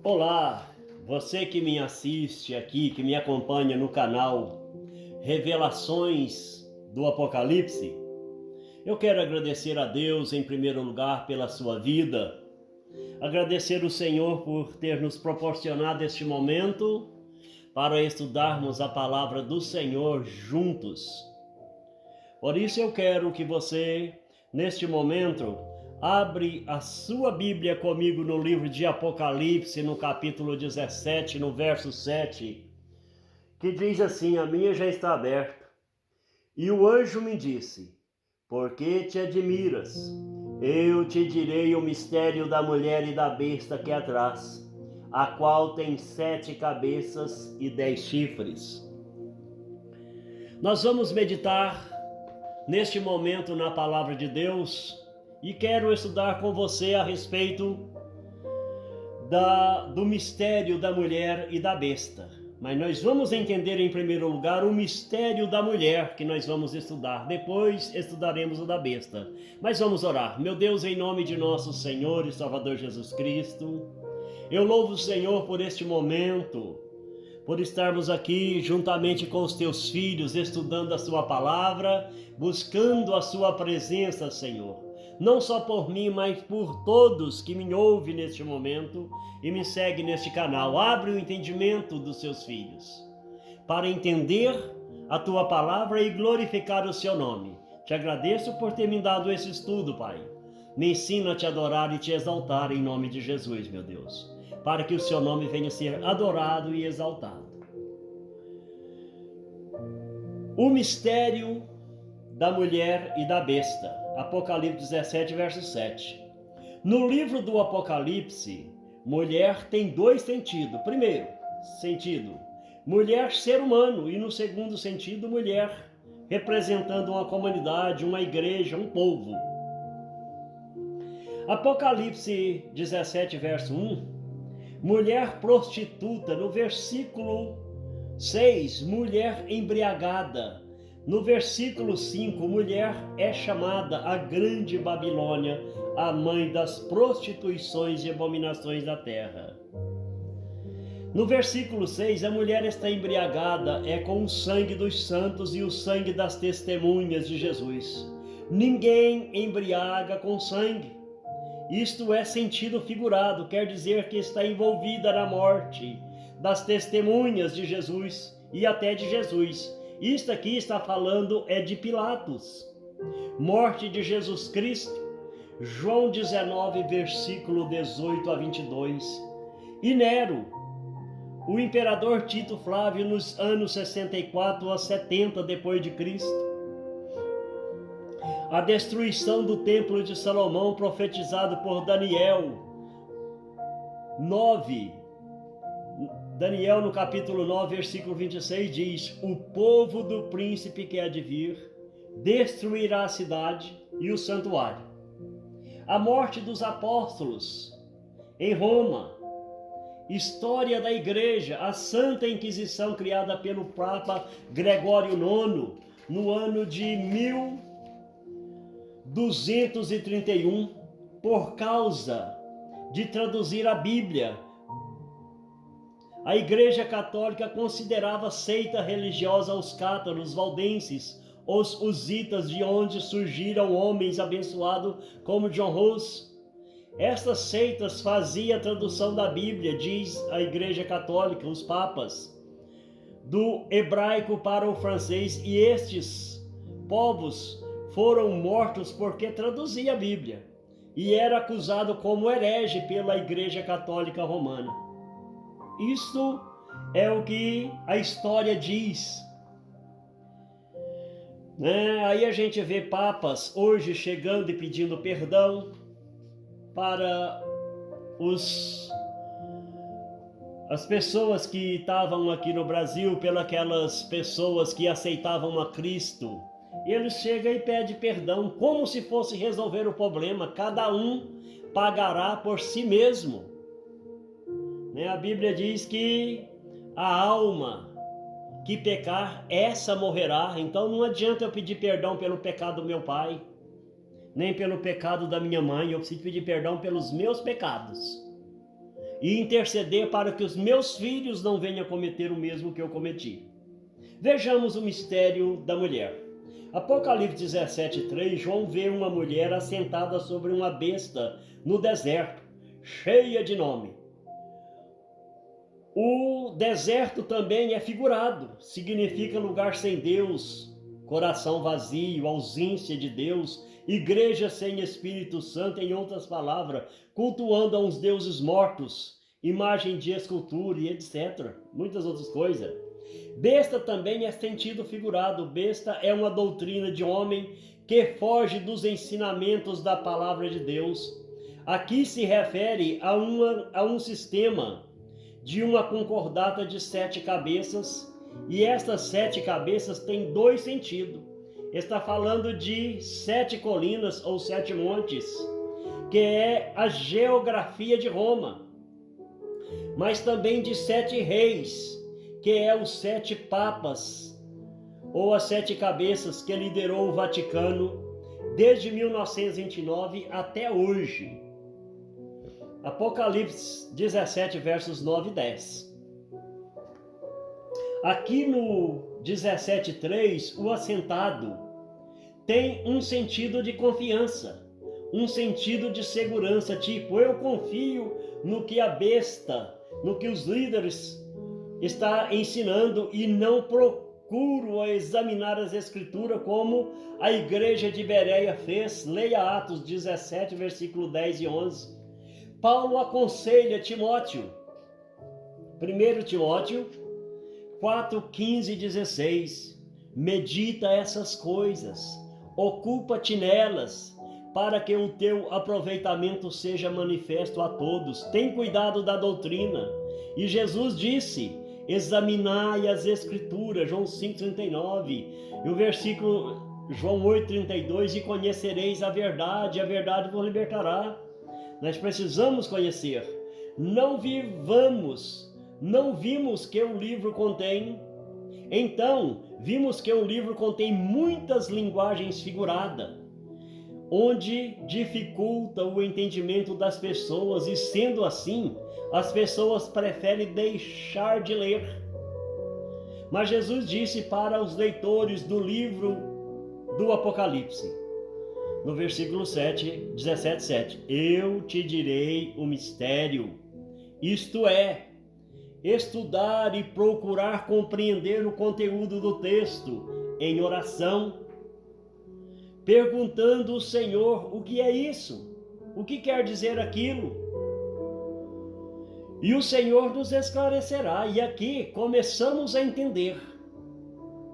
Olá, você que me assiste aqui, que me acompanha no canal Revelações do Apocalipse, eu quero agradecer a Deus em primeiro lugar pela sua vida, agradecer o Senhor por ter nos proporcionado este momento para estudarmos a palavra do Senhor juntos. Por isso eu quero que você, neste momento, abre a sua Bíblia comigo no livro de Apocalipse, no capítulo 17, no verso 7, que diz assim: a minha já está aberta. E o anjo me disse: por que te admiras? Eu te direi o mistério da mulher e da besta que atrás, a qual tem 7 cabeças e 10 chifres. Nós vamos meditar neste momento na palavra de Deus e quero estudar com você a respeito do mistério da mulher e da besta. Mas nós vamos entender em primeiro lugar o mistério da mulher que nós vamos estudar. Depois estudaremos o da besta. Mas vamos orar. Meu Deus, em nome de nosso Senhor e Salvador Jesus Cristo, eu louvo o Senhor por este momento, por estarmos aqui juntamente com os teus filhos, estudando a sua palavra, buscando a sua presença, Senhor. Não só por mim, mas por todos que me ouvem neste momento e me seguem neste canal. Abre o entendimento dos seus filhos, para entender a tua palavra e glorificar o seu nome. Te agradeço por ter me dado esse estudo, Pai. Me ensina a te adorar e te exaltar em nome de Jesus, meu Deus, para que o seu nome venha a ser adorado e exaltado. O mistério da mulher e da besta. Apocalipse 17, verso 7. No livro do Apocalipse, mulher tem 2 sentidos. Primeiro sentido, mulher ser humano, e no segundo sentido, mulher representando uma comunidade, uma igreja, um povo. Apocalipse 17, verso 1. Mulher prostituta, no versículo 6, mulher embriagada. No versículo 5, mulher é chamada a grande Babilônia, a mãe das prostituições e abominações da terra. No versículo 6, a mulher está embriagada com o sangue dos santos e o sangue das testemunhas de Jesus. Ninguém embriaga com sangue. Isto é sentido figurado, quer dizer que está envolvida na morte das testemunhas de Jesus e até de Jesus. Isto aqui está falando de Pilatos. Morte de Jesus Cristo, João 19, versículo 18 a 22. E Nero, o imperador Tito Flávio, nos anos 64 a 70 depois de Cristo. A destruição do templo de Salomão, profetizado por Daniel 9. Daniel, no capítulo 9, versículo 26, diz: o povo do príncipe que há de vir destruirá a cidade e o santuário. A morte dos apóstolos em Roma. História da igreja, a Santa Inquisição criada pelo Papa Gregório IX no ano de 1231, por causa de traduzir a Bíblia. A Igreja Católica considerava seita religiosa os cátaros, valdenses, os husitas, de onde surgiram homens abençoados como John Hus. Estas seitas faziam a tradução da Bíblia, diz a Igreja Católica, os papas, do hebraico para o francês, e estes povos foram mortos porque traduzia a Bíblia e era acusado como herege pela Igreja Católica Romana. Isto é o que a história diz. Aí a gente vê papas hoje chegando e pedindo perdão para as pessoas que estavam aqui no Brasil, pelas pessoas que aceitavam a Cristo. Ele chega e pede perdão, como se fosse resolver o problema. Cada um pagará por si mesmo. A Bíblia diz que a alma que pecar, essa morrerá. Então não adianta eu pedir perdão pelo pecado do meu pai, nem pelo pecado da minha mãe. Eu preciso pedir perdão pelos meus pecados. e interceder para que os meus filhos não venham a cometer o mesmo que eu cometi. Vejamos o mistério da mulher. Apocalipse 17:3, João vê uma mulher assentada sobre uma besta no deserto, cheia de nome. O deserto também é figurado, significa lugar sem Deus, coração vazio, ausência de Deus, igreja sem Espírito Santo, em outras palavras, cultuando a uns deuses mortos, imagem de escultura e etc. Muitas outras coisas. Besta também é sentido figurado. Besta é uma doutrina de homem que foge dos ensinamentos da palavra de Deus. Aqui se refere a um sistema de uma concordata de 7 cabeças, e estas 7 cabeças têm 2 sentidos. Está falando de 7 colinas ou 7 montes, que é a geografia de Roma, mas também de 7 reis, que é os 7 papas, ou as 7 cabeças que liderou o Vaticano desde 1929 até hoje. Apocalipse 17, versos 9 e 10. Aqui no 17:3, o assentado tem um sentido de confiança, um sentido de segurança, tipo, eu confio no que a besta, no que os líderes está ensinando e não procuro examinar as escrituras como a igreja de Bereia fez. Leia Atos 17, versículo 10 e 11. Paulo aconselha Timóteo, 1 Timóteo 4, 15 e 16, medita essas coisas, ocupa-te nelas, para que o teu aproveitamento seja manifesto a todos. Tem cuidado da doutrina. E Jesus disse, examinai as escrituras, João 5,39, e o versículo João 8,32, e conhecereis a verdade vos libertará. Nós precisamos conhecer. Não vimos que o livro contém. Então, vimos que o livro contém muitas linguagens figuradas, onde dificulta o entendimento das pessoas, e sendo assim, as pessoas preferem deixar de ler. Mas Jesus disse para os leitores do livro do Apocalipse, no versículo 17:7, eu te direi o mistério, isto é, estudar e procurar compreender o conteúdo do texto em oração, perguntando ao Senhor o que é isso, o que quer dizer aquilo. E o Senhor nos esclarecerá. E aqui começamos a entender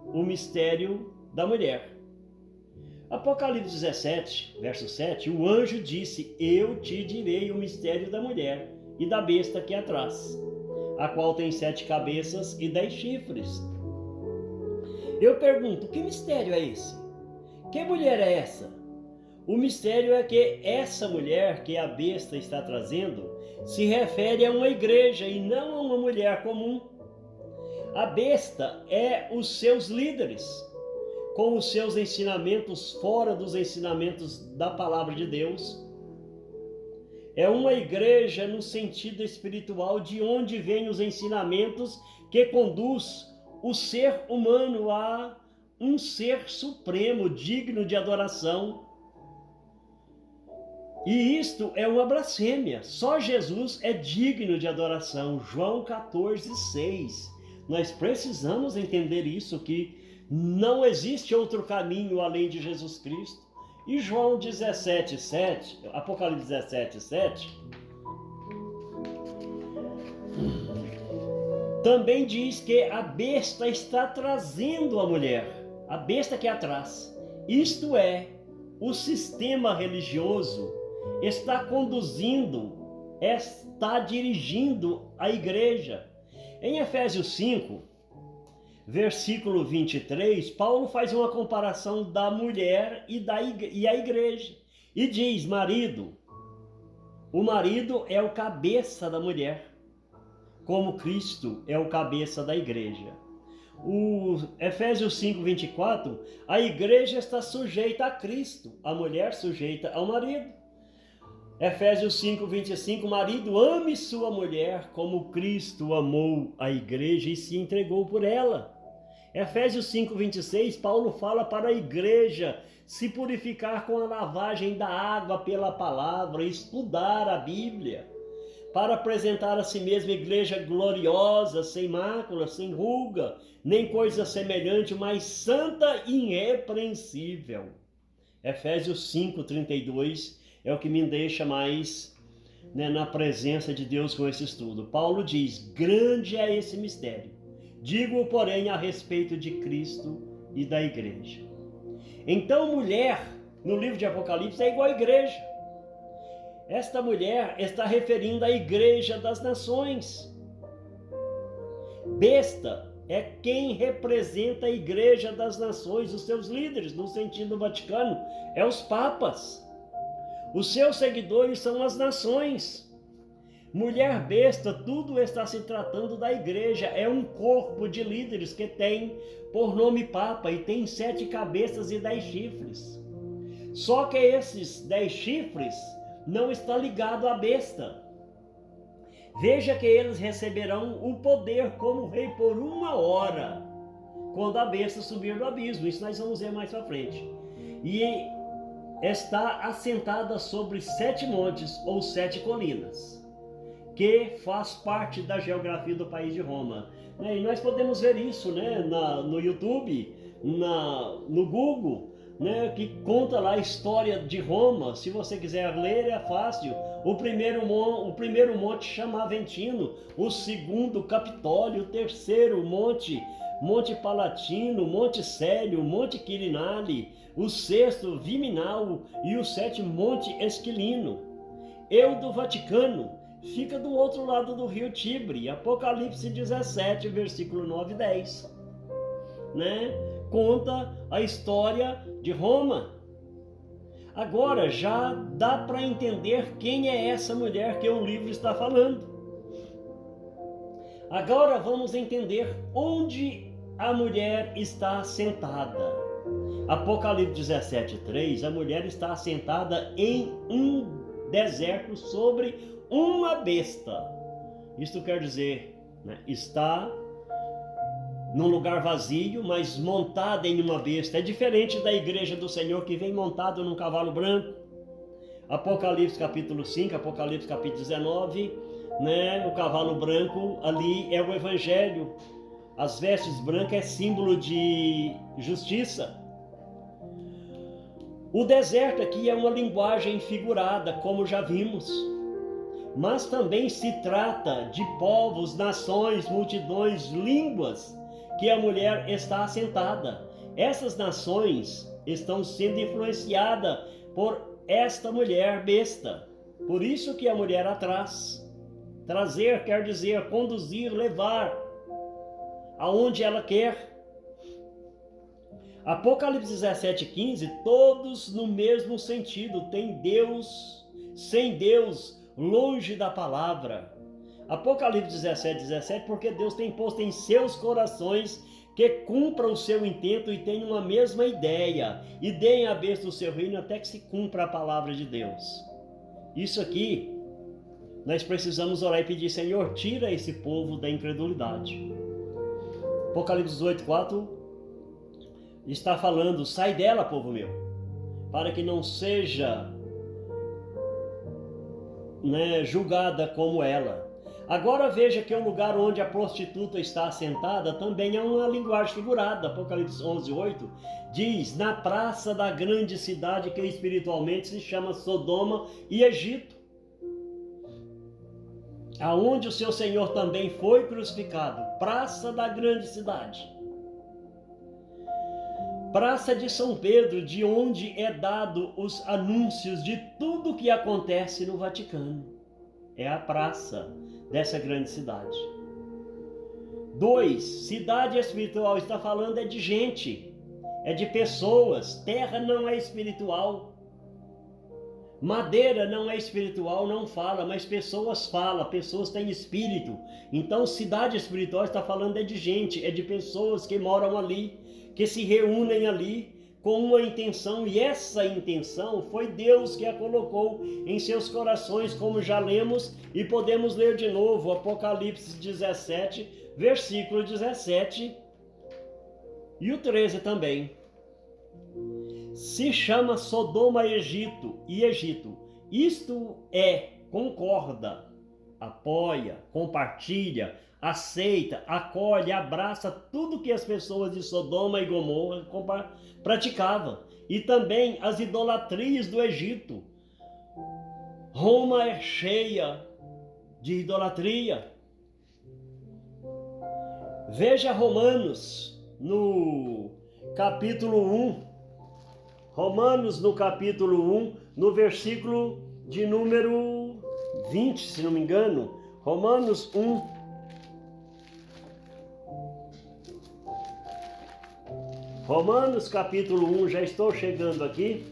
o mistério da mulher. Apocalipse 17, verso 7, o anjo disse, eu te direi o mistério da mulher e da besta que é atrás, a qual tem 7 cabeças e 10 chifres. Eu pergunto, que mistério é esse? Que mulher é essa? O mistério é que essa mulher que a besta está trazendo se refere a uma igreja e não a uma mulher comum. A besta é os seus líderes, com os seus ensinamentos fora dos ensinamentos da palavra de Deus. É uma igreja no sentido espiritual, de onde vêm os ensinamentos que conduz o ser humano a um ser supremo, digno de adoração. E isto é uma blasfêmia. Só Jesus é digno de adoração. João 14:6. Nós precisamos entender isso, que não existe outro caminho além de Jesus Cristo. E João 17:7, Apocalipse 17:7, também diz que a besta está trazendo a mulher, a besta que é atrás. Isto é, o sistema religioso está conduzindo, está dirigindo a igreja. Em Efésios 5, versículo 23, Paulo faz uma comparação da mulher e a igreja. E diz, o marido é o cabeça da mulher, como Cristo é o cabeça da igreja. O Efésios 5, 24, a igreja está sujeita a Cristo, a mulher sujeita ao marido. Efésios 5:25, marido, ame sua mulher como Cristo amou a igreja e se entregou por ela. Efésios 5:26, Paulo fala para a igreja se purificar com a lavagem da água pela palavra, estudar a Bíblia, para apresentar a si mesma igreja gloriosa, sem mácula, sem ruga, nem coisa semelhante, mas santa e irrepreensível. Efésios 5:32 é o que me deixa mais na presença de Deus com esse estudo. Paulo diz, grande é esse mistério. Digo, porém, a respeito de Cristo e da igreja. Então, mulher, no livro de Apocalipse, é igual à igreja. Esta mulher está referindo à igreja das nações. Besta é quem representa a igreja das nações, os seus líderes, no sentido vaticano, é os papas. Os seus seguidores são as nações. Mulher besta, tudo está se tratando da igreja. É um corpo de líderes que tem por nome Papa e tem 7 cabeças e 10 chifres. Só que esses 10 chifres não estão ligados à besta. Veja que eles receberão o poder como rei por 1 hora, quando a besta subir do abismo. Isso nós vamos ver mais para frente. E está assentada sobre 7 montes ou 7 colinas, que faz parte da geografia do país de Roma. E nós podemos ver isso no YouTube, no Google, que conta lá a história de Roma. Se você quiser ler, é fácil. O primeiro monte chama Aventino, o segundo Capitólio, o terceiro Monte Palatino, Monte Célio, Monte Quirinale, o sexto Viminal e o sétimo Monte Esquilino. Eu do Vaticano fica do outro lado do rio Tibre, Apocalipse 17, versículo 9 e 10. Conta a história de Roma. Agora já dá para entender quem é essa mulher que o livro está falando. Agora vamos entender onde a mulher está sentada. Apocalipse 17:3, a mulher está assentada em um deserto sobre uma besta. Isto quer dizer, está num lugar vazio, mas montada em uma besta. É diferente da igreja do Senhor que vem montado num cavalo branco. Apocalipse capítulo 5, Apocalipse capítulo 19, o cavalo branco ali é o evangelho. As vestes brancas é símbolo de justiça. O deserto aqui é uma linguagem figurada, como já vimos, mas também se trata de povos, nações, multidões, línguas que a mulher está assentada. Essas nações estão sendo influenciadas por esta mulher besta. Por isso que a mulher atrás. Trazer quer dizer conduzir, levar aonde ela quer. Apocalipse 17:15, todos no mesmo sentido, tem Deus, sem Deus, longe da palavra. Apocalipse 17:17, porque Deus tem posto em seus corações que cumpram o seu intento e tenham uma mesma ideia, e deem a besta o seu reino até que se cumpra a palavra de Deus. Isso aqui, nós precisamos orar e pedir, Senhor, tira esse povo da incredulidade. Apocalipse 18:4 está falando, sai dela, povo meu, para que não seja julgada como ela. Agora veja que o lugar onde a prostituta está assentada também é uma linguagem figurada. Apocalipse 11:8 diz, na praça da grande cidade que espiritualmente se chama Sodoma e Egito, aonde o seu Senhor também foi crucificado. Praça da grande cidade. Praça de São Pedro, de onde é dado os anúncios de tudo que acontece no Vaticano. É a praça dessa grande cidade. 2. Cidade espiritual, está falando é de gente, é de pessoas. Terra não é espiritual. Madeira não é espiritual, não fala, mas pessoas falam, pessoas têm espírito. Então cidade espiritual está falando é de gente, é de pessoas que moram ali, que se reúnem ali, com uma intenção, e essa intenção foi Deus que a colocou em seus corações, como já lemos, e podemos ler de novo Apocalipse 17, versículo 17 e o 13 também. Se chama Sodoma e Egito. Isto é, concorda, apoia, compartilha, aceita, acolhe, abraça tudo que as pessoas de Sodoma e Gomorra praticavam. E também as idolatrias do Egito. Roma é cheia de idolatria. Veja Romanos no capítulo 1. Romanos no capítulo 1, no versículo de número 20, se não me engano. Romanos 1. Romanos capítulo 1, já estou chegando aqui.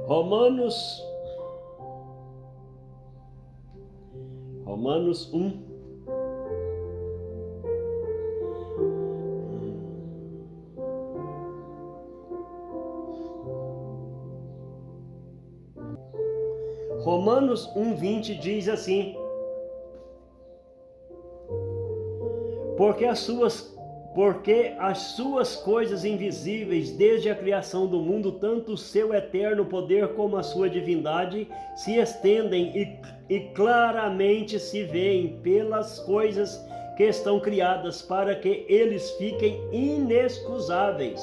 Romanos 1. Romanos 1:20 diz assim: porque as suas coisas invisíveis, desde a criação do mundo, tanto o seu eterno poder como a sua divindade, se estendem e claramente se veem pelas coisas que estão criadas, para que eles fiquem inexcusáveis.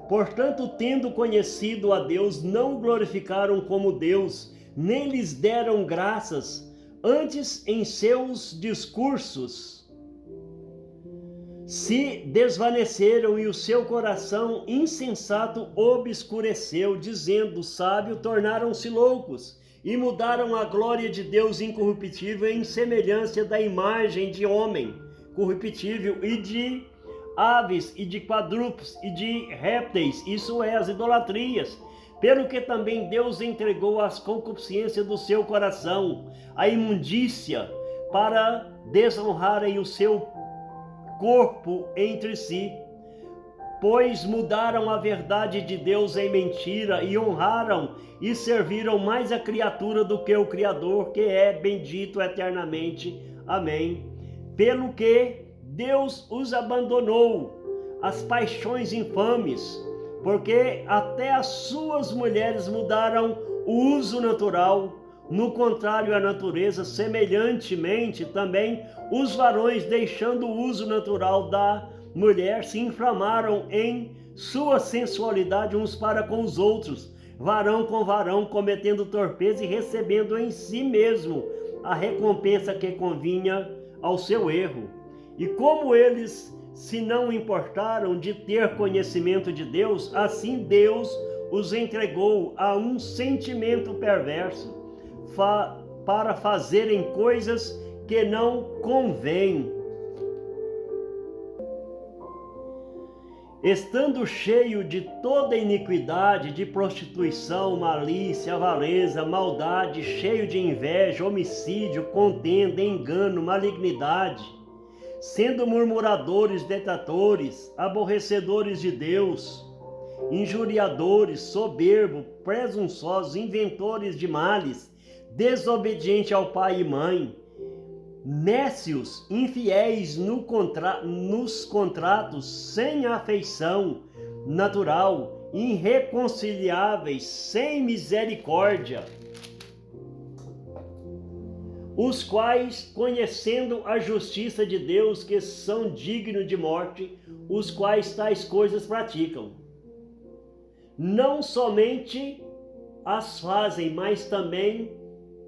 Portanto, tendo conhecido a Deus, não o glorificaram como Deus, nem lhes deram graças, antes em seus discursos se desvaneceram e o seu coração insensato obscureceu, dizendo: sábio, tornaram-se loucos e mudaram a glória de Deus incorruptível em semelhança da imagem de homem corruptível e de aves e de quadrúpedes e de répteis, isso é, as idolatrias. Pelo que também Deus entregou às concupiscências do seu coração, a imundícia, para desonrarem o seu corpo entre si, pois mudaram a verdade de Deus em mentira e honraram e serviram mais a criatura do que o Criador, que é bendito eternamente. Amém. Pelo que Deus os abandonou às paixões infames, porque até as suas mulheres mudaram o uso natural, no contrário à natureza. Semelhantemente também os varões, deixando o uso natural da mulher, se inflamaram em sua sensualidade uns para com os outros, varão com varão, cometendo torpeza e recebendo em si mesmo a recompensa que convinha ao seu erro. E como eles se não importaram de ter conhecimento de Deus, assim Deus os entregou a um sentimento perverso para fazerem coisas que não convêm. Estando cheio de toda iniquidade, de prostituição, malícia, avareza, maldade, cheio de inveja, homicídio, contenda, engano, malignidade, sendo murmuradores, detratores, aborrecedores de Deus, injuriadores, soberbos, presunçosos, inventores de males, desobedientes ao pai e mãe, nécios, infiéis nos contratos, sem afeição natural, irreconciliáveis, sem misericórdia, os quais, conhecendo a justiça de Deus, que são dignos de morte, os quais tais coisas praticam. Não somente as fazem, mas também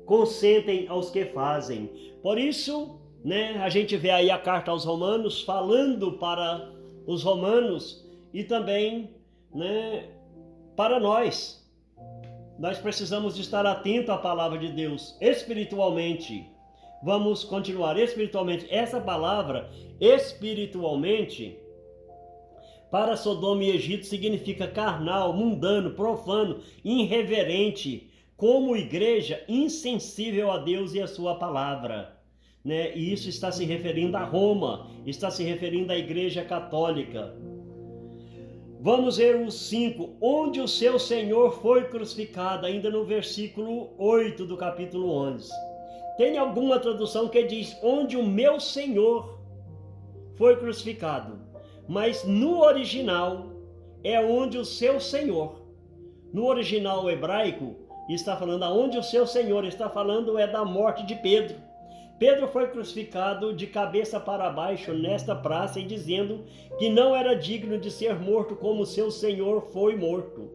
consentem aos que fazem. Por isso, a gente vê aí a carta aos Romanos falando para os romanos e também, para nós. Nós precisamos de estar atento à palavra de Deus espiritualmente. Vamos continuar espiritualmente. Essa palavra, espiritualmente, para Sodoma e Egito significa carnal, mundano, profano, irreverente, como igreja insensível a Deus e a sua palavra. E isso está se referindo a Roma, está se referindo à igreja católica. Vamos ver o 5, onde o seu Senhor foi crucificado, ainda no versículo 8 do capítulo 11. Tem alguma tradução que diz, onde o meu Senhor foi crucificado, mas no original é onde o seu Senhor. No original hebraico está falando aonde o seu Senhor, está falando é da morte de Pedro. Pedro foi crucificado de cabeça para baixo nesta praça e dizendo que não era digno de ser morto como seu Senhor foi morto.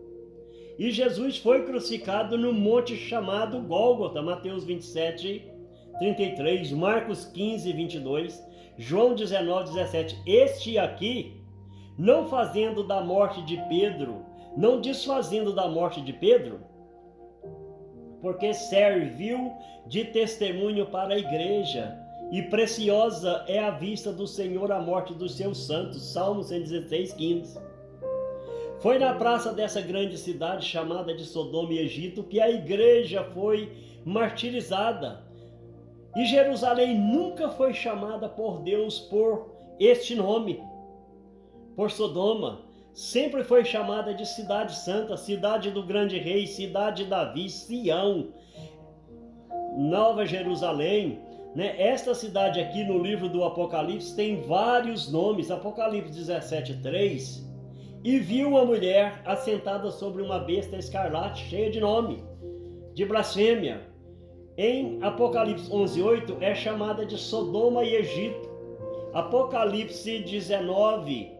E Jesus foi crucificado no monte chamado Gólgota, Mateus 27, 33, Marcos 15, 22, João 19, 17. Este aqui, não fazendo da morte de Pedro, não desfazendo da morte de Pedro, porque serviu de testemunho para a igreja, e preciosa é a vista do Senhor a morte dos seus santos. Salmo 116, 15. Foi na praça dessa grande cidade chamada de Sodoma e Egito que a igreja foi martirizada. E Jerusalém nunca foi chamada por Deus por este nome, por Sodoma. Sempre foi chamada de cidade santa, cidade do grande rei, cidade de Davi, Sião, Nova Jerusalém, né? Esta cidade aqui no livro do Apocalipse tem vários nomes. Apocalipse 17, 3. E viu uma mulher assentada sobre uma besta escarlate, cheia de nome, de blasfêmia. Em Apocalipse 11, 8 é chamada de Sodoma e Egito. Apocalipse 19,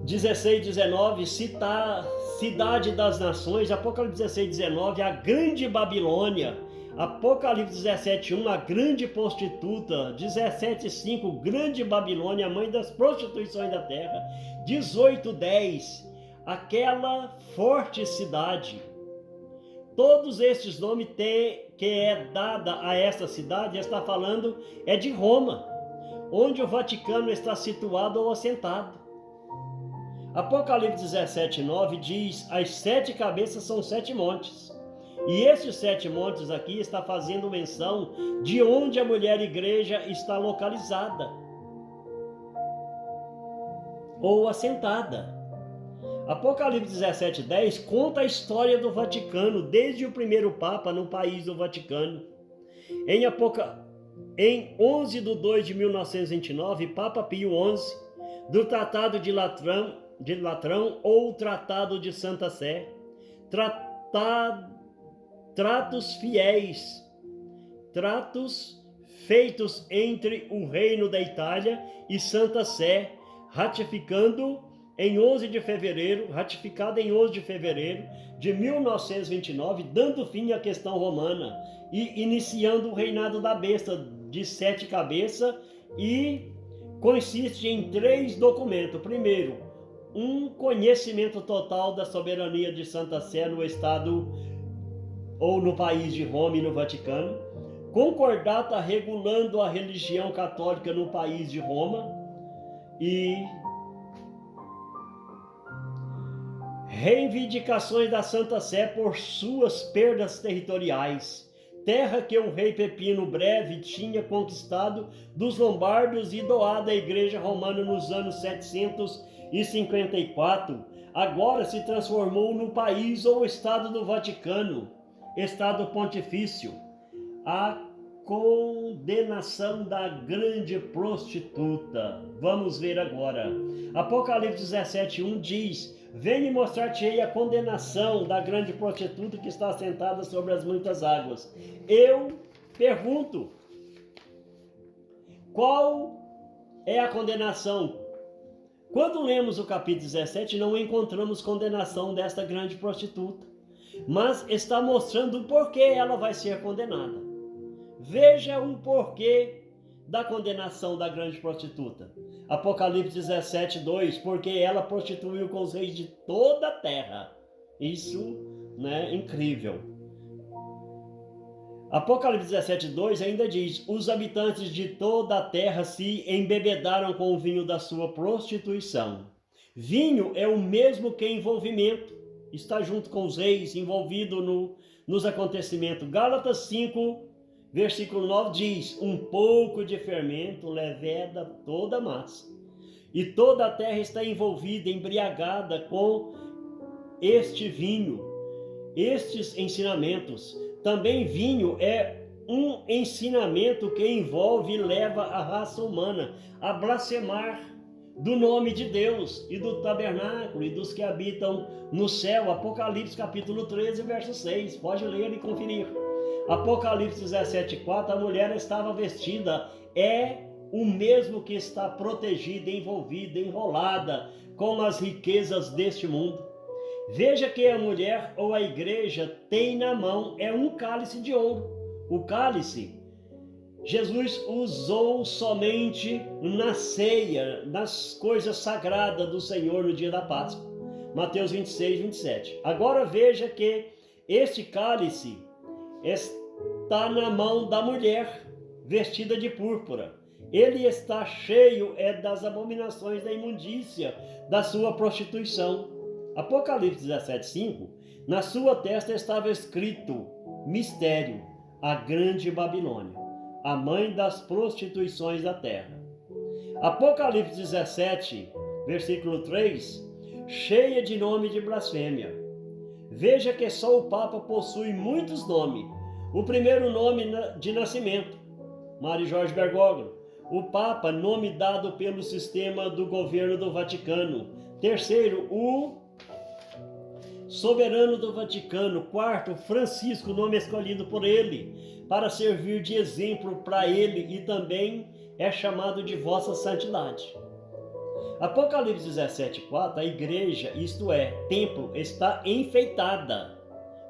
16, 19, cita cidade das nações. Apocalipse 16, 19, a grande Babilônia. Apocalipse 17, 1, a grande prostituta. 17, 5, grande Babilônia, mãe das prostituições da terra. 18, 10, aquela forte cidade. Todos estes nomes que é dada a esta cidade, está falando, é de Roma, onde o Vaticano está situado ou assentado. Apocalipse 17, 9 diz, as 7 cabeças são 7 montes. E esses 7 montes aqui está fazendo menção de onde a mulher igreja está localizada ou assentada. Apocalipse 17, 10 conta a história do Vaticano, desde o primeiro Papa no país do Vaticano. Em 11 de 2 de 1929, Papa Pio XI, do Tratado de Latrão ou Tratado de Santa Sé, tratos fiéis, tratos feitos entre o Reino da Itália e Santa Sé, ratificado em 11 de fevereiro de 1929, dando fim à questão romana e iniciando o reinado da besta de 7 cabeças, e consiste em 3 documentos. Primeiro, um conhecimento total da soberania de Santa Sé no Estado ou no país de Roma e no Vaticano, concordata regulando a religião católica no país de Roma e reivindicações da Santa Sé por suas perdas territoriais, terra que o rei Pepino Breve tinha conquistado dos lombardos e doado à igreja romana nos anos 754, agora se transformou no país ou estado do Vaticano, estado pontifício. A condenação da grande prostituta. Vamos ver agora. Apocalipse 17, 1 diz, venha mostrar-te-ei a condenação da grande prostituta que está assentada sobre as muitas águas. Eu pergunto, qual é a condenação? Quando lemos o capítulo 17, não encontramos condenação desta grande prostituta, mas está mostrando o porquê ela vai ser condenada. Veja o porquê da condenação da grande prostituta. Apocalipse 17, 2, porque ela prostituiu com os reis de toda a terra. Isso, né, incrível. Apocalipse 17, 2 ainda diz, os habitantes de toda a terra se embebedaram com o vinho da sua prostituição. Vinho é o mesmo que envolvimento, está junto com os reis, envolvido nos acontecimentos. Gálatas 5, versículo 9 diz, um pouco de fermento leveda toda a massa. e toda a terra está envolvida, embriagada com este vinho, estes ensinamentos. Também vinho é um ensinamento que envolve e leva a raça humana a blasfemar do nome de Deus e do tabernáculo e dos que habitam no céu. Apocalipse capítulo 13, verso 6. Pode ler e conferir. Apocalipse 17:4. A mulher estava vestida, é o mesmo que está protegida, envolvida, enrolada com as riquezas deste mundo. Veja que a mulher ou a igreja tem na mão um cálice de ouro. O cálice, Jesus usou somente na ceia, nas coisas sagradas do Senhor no dia da Páscoa. Mateus 26, 27. Agora veja que este cálice está na mão da mulher vestida de púrpura. Ele está cheio das abominações da imundícia da sua prostituição. Apocalipse 17:5. Na sua testa estava escrito: mistério, a grande Babilônia, a mãe das prostituições da terra. Apocalipse 17, versículo 3, cheia de nome de blasfêmia. Veja que só o Papa possui muitos nomes. O primeiro nome de nascimento, Mário Jorge Bergoglio. O Papa, nome dado pelo sistema do governo do Vaticano. Terceiro, o soberano do Vaticano. Quarto, Francisco, nome escolhido por ele para servir de exemplo para ele e também é chamado de Vossa Santidade. Apocalipse 17:4, a igreja, isto é, templo, está enfeitada.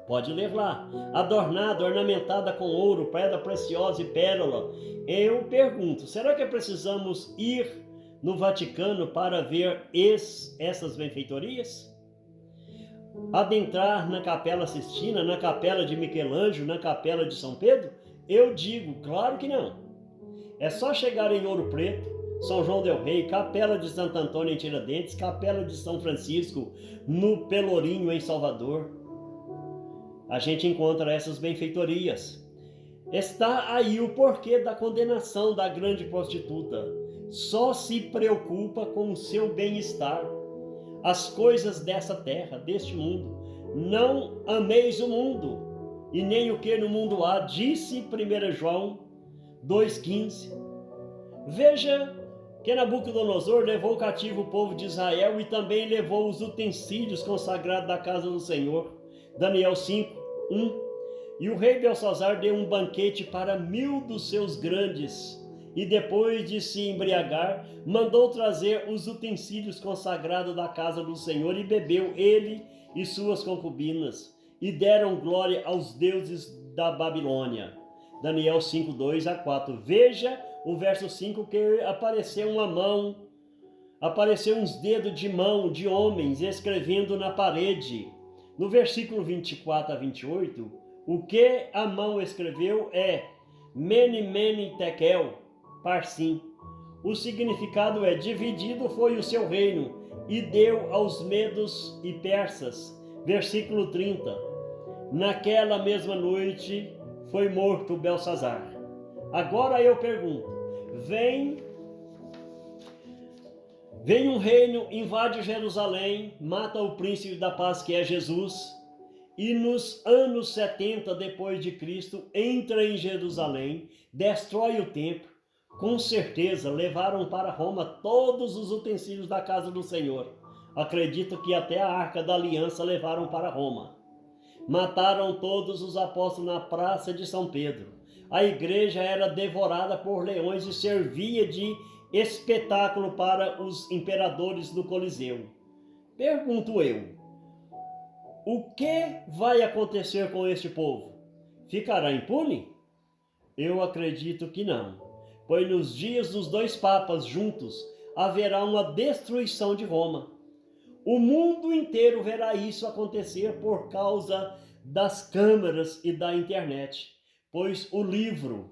Pode ler lá. Adornada, ornamentada com ouro, pedra preciosa e pérola. Eu pergunto, será que precisamos ir no Vaticano para ver essas benfeitorias? Adentrar na Capela Sistina, na Capela de Michelangelo, na Capela de São Pedro? Eu digo, claro que não. É só chegar em Ouro Preto, São João del Rei, Capela de Santo Antônio em Tiradentes, Capela de São Francisco no Pelourinho em Salvador. A gente encontra essas benfeitorias. Está aí o porquê da condenação da grande prostituta. Só se preocupa com o seu bem-estar. As coisas dessa terra, deste mundo. Não ameis o mundo, e nem o que no mundo há, disse 1 João 2,15. Veja que Nabucodonosor levou cativo o povo de Israel e também levou os utensílios consagrados da casa do Senhor. Daniel 5:1. E o rei Belsazar deu um banquete para 1000 dos seus grandes, e depois de se embriagar, mandou trazer os utensílios consagrados da casa do Senhor, e bebeu ele e suas concubinas, e deram glória aos deuses da Babilônia. Daniel 5:2-4. Veja o verso 5, que apareceu uma mão, apareceu uns dedos de mão de homens escrevendo na parede. No versículo 24-28, o que a mão escreveu é Mene, Mene, Tekel, Parsim. O significado é: dividido foi o seu reino e deu aos medos e persas. Versículo 30. Naquela mesma noite foi morto Belsazar. Agora eu pergunto, vem um reino, invade Jerusalém, mata o príncipe da paz que é Jesus, e nos anos 70 depois de Cristo entra em Jerusalém, destrói o templo. Com certeza levaram para Roma todos os utensílios da casa do Senhor. Acredito que até a Arca da Aliança levaram para Roma. Mataram todos os apóstolos na praça de São Pedro. A igreja era devorada por leões e servia de espetáculo para os imperadores do Coliseu. Pergunto eu, o que vai acontecer com este povo? Ficará impune? Eu acredito que não, pois nos dias dos dois papas juntos haverá uma destruição de Roma. O mundo inteiro verá isso acontecer por causa das câmeras e da internet, pois o livro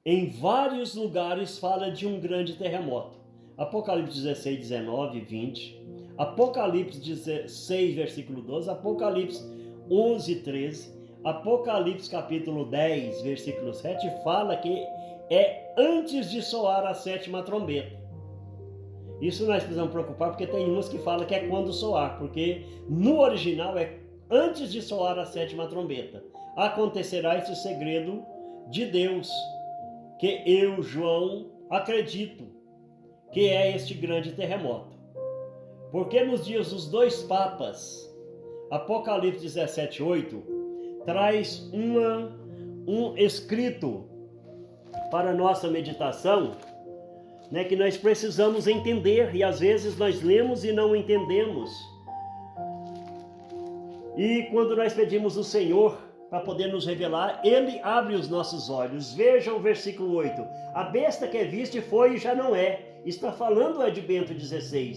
em vários lugares fala de um grande terremoto. Apocalipse 16, 19 e 20, Apocalipse 16, versículo 12, Apocalipse 11, 13, Apocalipse capítulo 10, versículo 7, fala que é antes de soar a sétima trombeta. Isso nós precisamos preocupar, porque tem umas que falam que é quando soar, porque no original é antes de soar a sétima trombeta. Acontecerá esse segredo de Deus, que eu, João, acredito que é este grande terremoto. Porque nos dias dos dois papas, Apocalipse 17:8, traz um escrito para nossa meditação, né, que nós precisamos entender, e às vezes nós lemos e não entendemos. E quando nós pedimos ao Senhor para poder nos revelar, Ele abre os nossos olhos. Veja o versículo 8. A besta que é vista foi e já não é. Está falando é de Bento XVI.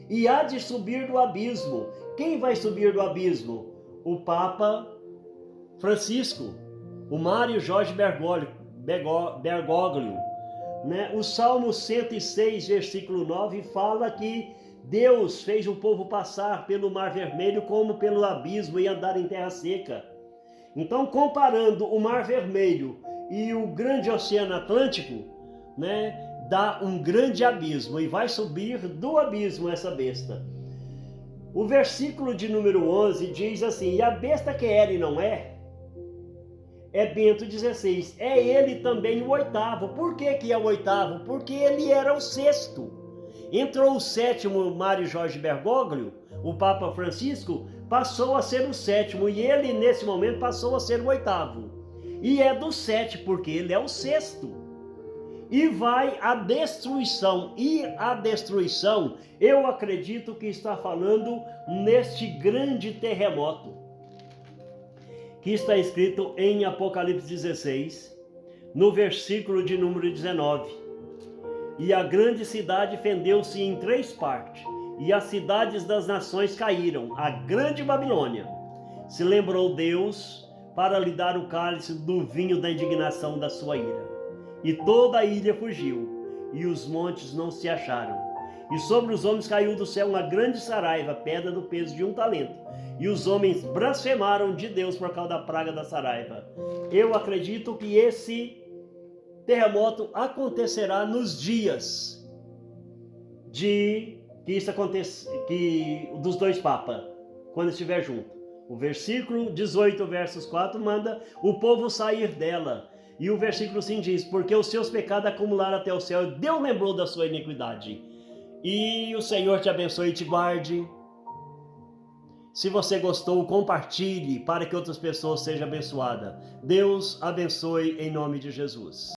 E há de subir do abismo. Quem vai subir do abismo? O Papa Francisco, o Mário Jorge Bergoglio, né? O Salmo 106, versículo 9, fala que Deus fez o povo passar pelo Mar Vermelho como pelo abismo e andar em terra seca. Então, comparando o Mar Vermelho e o grande Oceano Atlântico, né, dá um grande abismo, e vai subir do abismo essa besta. O versículo de número 11 diz assim: e a besta que era e não é Bento XVI. É ele também o oitavo. Por que é o oitavo? Porque ele era o sexto. Entrou o sétimo, Mário Jorge Bergoglio, o Papa Francisco, passou a ser o sétimo, e ele nesse momento passou a ser o oitavo. E é do sete, porque ele é o sexto. E vai a destruição. E a destruição, eu acredito que está falando neste grande terremoto, que está escrito em Apocalipse 16, no versículo de número 19. E a grande cidade fendeu-se em 3 partes, e as cidades das nações caíram. A grande Babilônia se lembrou Deus para lhe dar o cálice do vinho da indignação da sua ira. E toda a ilha fugiu, e os montes não se acharam. E sobre os homens caiu do céu uma grande saraiva, pedra do peso de 1 talento. E os homens blasfemaram de Deus por causa da praga da saraiva. Eu acredito que esse terremoto acontecerá nos dias dos dois papas, quando estiver junto. O versículo 18, versos 4, manda o povo sair dela. E o versículo 5 diz: porque os seus pecados acumularam até o céu, Deus lembrou da sua iniquidade. E o Senhor te abençoe e te guarde. Se você gostou, compartilhe para que outras pessoas sejam abençoadas. Deus abençoe em nome de Jesus.